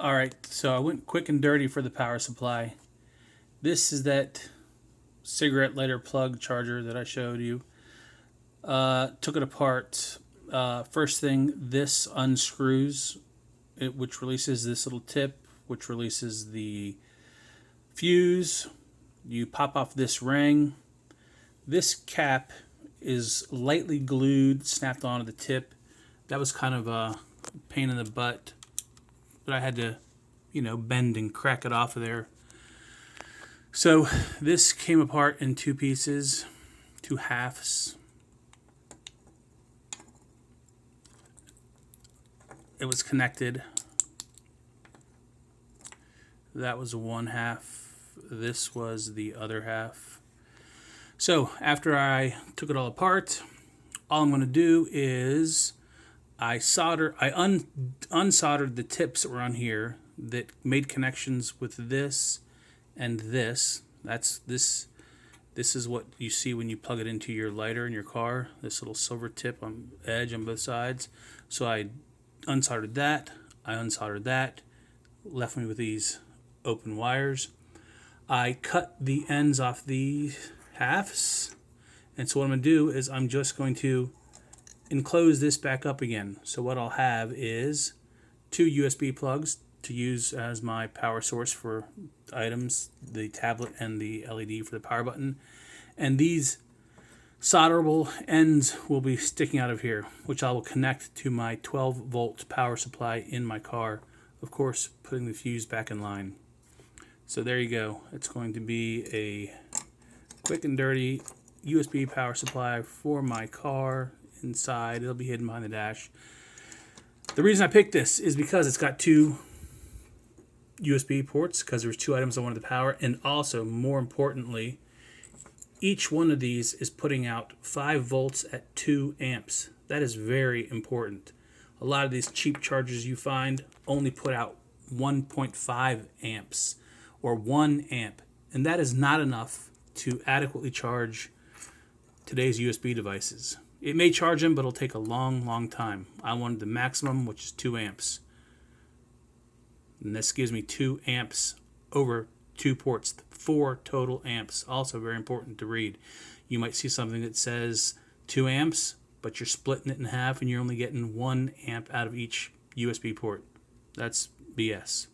Alright, so I went quick and dirty for the power supply. This is that cigarette lighter plug charger that I showed you. Took it apart. First thing, this unscrews, which releases this little tip, which releases the fuse. You pop off this ring. This cap is lightly glued, snapped onto the tip. That was kind of a pain in the butt, but I had to, bend and crack it off of there. So this came apart in two pieces, two halves. It was connected. That was one half. This was the other half. So after I took it all apart, all I'm going to do is I unsoldered the tips that were on here that made connections with this and this. This is what you see when you plug it into your lighter in your car. This little silver tip on edge on both sides. So I unsoldered that. I unsoldered that. Left me with these open wires. I cut the ends off these halves. And so what I'm going to do is I'm just going to enclose this back up again. So what I'll have is two USB plugs to use as my power source for items, the tablet and the LED for the power button. And these solderable ends will be sticking out of here, which I will connect to my 12-volt power supply in my car. Of course, putting the fuse back in line. So there you go. It's going to be a quick and dirty USB power supply for my car inside. It'll be hidden behind the dash. The reason I picked this is because it's got two USB ports, because there's two items I wanted to power, and also, more importantly, each one of these is putting out 5 volts at 2 amps. That is very important. A lot of these cheap chargers you find only put out 1.5 amps or 1 amp, and that is not enough to adequately charge today's USB devices. It may charge them, but it'll take a long, long time. I wanted the maximum, which is 2 amps. And this gives me 2 amps over 2 ports, 4 total amps. Also very important to read. You might see something that says 2 amps, but you're splitting it in half and you're only getting 1 amp out of each USB port. That's BS.